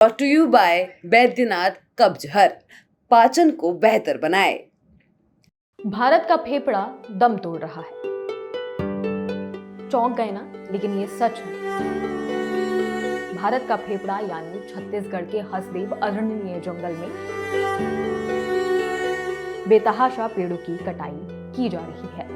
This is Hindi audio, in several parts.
brought to you by Baidyanath कब्जहर, पाचन को बेहतर बनाए। भारत का फेफड़ा दम तोड़ रहा है। चौंक गए ना? लेकिन ये सच है। भारत का फेफड़ा यानी छत्तीसगढ़ के हसदेव अरण्य जंगल में बेतहाशा पेड़ों की कटाई की जा रही है।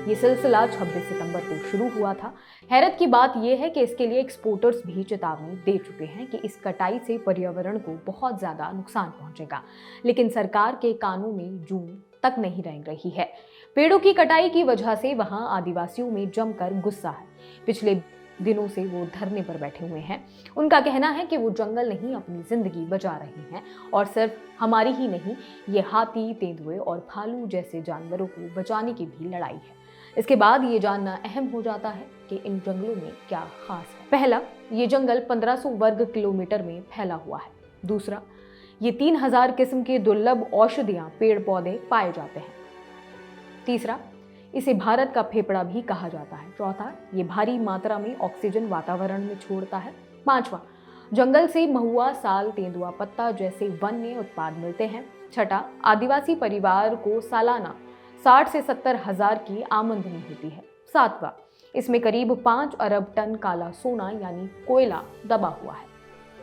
ये सिलसिला 26 सितंबर को शुरू हुआ था। हैरत की बात यह है कि इसके लिए एक्सपोर्टर्स भी चेतावनी दे चुके हैं कि इस कटाई से पर्यावरण को बहुत ज्यादा नुकसान पहुंचेगा, लेकिन सरकार के कानों में जूं तक नहीं रेंग रही है। पेड़ों की कटाई की वजह से वहां आदिवासियों में जमकर गुस्सा है। पिछले दिनों से वो धरने पर बैठे हुए हैं। उनका कहना है कि वो जंगल नहीं, अपनी जिंदगी बचा रहे हैं और सिर्फ हमारी ही नहीं, ये हाथी, तेंदुए और भालू जैसे जानवरों को बचाने की भी लड़ाई है। इसके बाद ये जानना अहम हो जाता है कि इन जंगलों में क्या खास है। पहला, ये जंगल 1500 वर्ग किलोमीटर में फैला हुआ है। दूसरा, ये 3000 किस्म के दुर्लभ औषधियां, पेड़ पौधे पाए जाते हैं। तीसरा, इसे भारत का फेफड़ा भी कहा जाता है। चौथा, ये भारी मात्रा में ऑक्सीजन वातावरण में छोड़ता है। पांचवा, जंगल से महुआ, साल, तेंदुआ पत्ता जैसे वन्य उत्पाद मिलते हैं। छठा, आदिवासी परिवार को सालाना 60 से 70 हजार की आमदनी होती है। सातवां, इसमें करीब 5 अरब टन काला सोना यानी कोयला दबा हुआ है।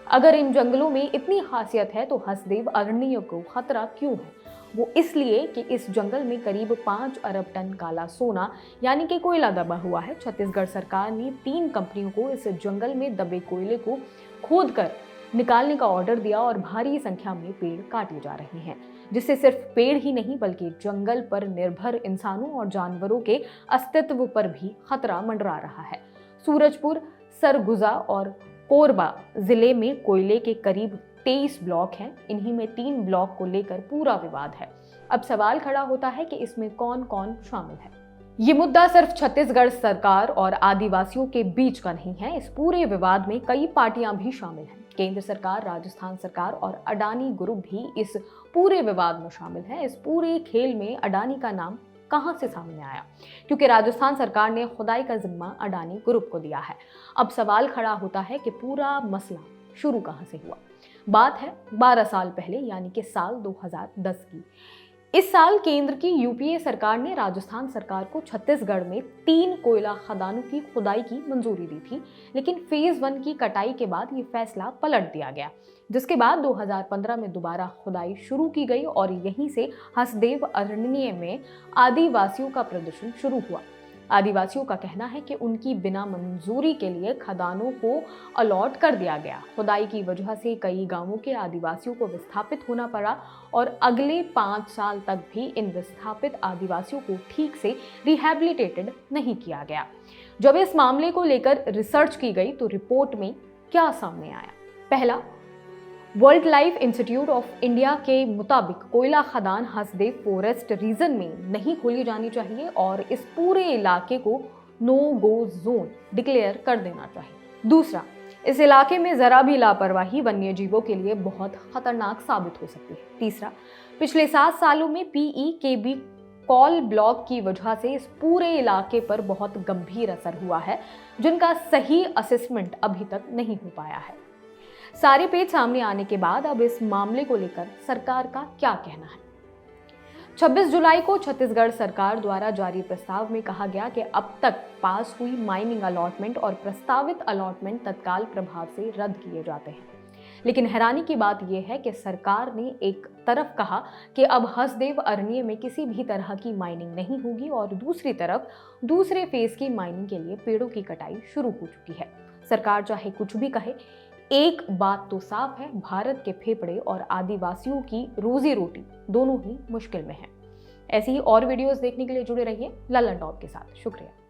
अगर इन जंगलों में इतनी खासियत है तो हसदेव अरण्य को खतरा क्यों है? वो इसलिए कि इस जंगल में करीब 5 अरब टन काला सोना यानी कि कोयला दबा हुआ है। छत्तीसगढ़ सरकार ने 3 कंपनियों को इस जंगल में दबे कोयले को खोदकर निकालने का ऑर्डर दिया और भारी संख्या में पेड़ काटे जा रहे हैं, जिससे सिर्फ पेड़ ही नहीं बल्कि जंगल पर निर्भर इंसानों और जानवरों के अस्तित्व पर भी खतरा मंडरा रहा है। सूरजपुर, सरगुजा और कोरबा जिले में कोयले के करीब 23 ब्लॉक हैं। इन्हीं में 3 ब्लॉक को लेकर पूरा विवाद है। अब सवाल खड़ा होता है कि इसमें कौन कौन शामिल है। ये मुद्दा सिर्फ छत्तीसगढ़ सरकार और आदिवासियों के बीच का नहीं है। इस पूरे विवाद में कई पार्टियां भी शामिल हैं। केंद्र सरकार, राजस्थान सरकार और अडानी ग्रुप भी इस पूरे विवाद में शामिल है। इस पूरे खेल में अडानी का नाम कहां से सामने आया? क्योंकि राजस्थान सरकार ने खुदाई का जिम्मा अडानी ग्रुप को दिया है। अब सवाल खड़ा होता है कि पूरा मसला शुरू कहां से हुआ। बात है 12 साल पहले यानी कि साल 2010 की। इस साल केंद्र की यूपीए सरकार ने राजस्थान सरकार को छत्तीसगढ़ में 3 कोयला खदानों की खुदाई की मंजूरी दी थी, लेकिन फेज 1 की कटाई के बाद ये फैसला पलट दिया गया, जिसके बाद 2015 में दोबारा खुदाई शुरू की गई और यहीं से हसदेव अरण्य में आदिवासियों का प्रदर्शन शुरू हुआ। आदिवासियों का कहना है कि उनकी बिना मंजूरी के लिए खदानों को अलॉट कर दिया गया। खुदाई की वजह से कई गांवों के आदिवासियों को विस्थापित होना पड़ा और अगले 5 साल तक भी इन विस्थापित आदिवासियों को ठीक से रिहैबिलिटेटेड नहीं किया गया। जब इस मामले को लेकर रिसर्च की गई तो रिपोर्ट में क्या सामने आया? पहला, world life institute of India के मुताबिक कोयला खदान हसदेव फॉरेस्ट रीजन में नहीं खोली जानी चाहिए और इस पूरे इलाके को नो गो जोन डिक्लेयर कर देना चाहिए। दूसरा, इस इलाके में जरा भी लापरवाही वन्य जीवों के लिए बहुत खतरनाक साबित हो सकती है। तीसरा, पिछले 7 सालों में PEKB कॉल ब्लॉक की वजह से इस पूरे इलाके पर बहुत गंभीर असर हुआ है, जिनका सही असेसमेंट अभी तक नहीं हो पाया है। सारे पेज सामने आने के बाद अब इस मामले को लेकर सरकार का क्या कहना है? 26 जुलाई को छत्तीसगढ़ सरकार द्वारा जारी प्रस्ताव में कहा गया कि अब तक पास हुई माइनिंग अलॉटमेंट और प्रस्तावित अलॉटमेंट तत्काल प्रभाव से रद्द किए जाते हैं। लेकिन हैरानी की बात यह है कि सरकार ने एक तरफ कहा कि अब हसदेव अरण्य में किसी भी तरह की माइनिंग नहीं होगी और दूसरी तरफ दूसरे फेज की माइनिंग के लिए पेड़ों की कटाई शुरू हो चुकी है। सरकार चाहे कुछ भी कहे, एक बात तो साफ है, भारत के फेफड़े और आदिवासियों की रोजी रोटी दोनों ही मुश्किल में है। ऐसी ही और वीडियोस देखने के लिए जुड़े रहिए ललन टॉप के साथ। शुक्रिया।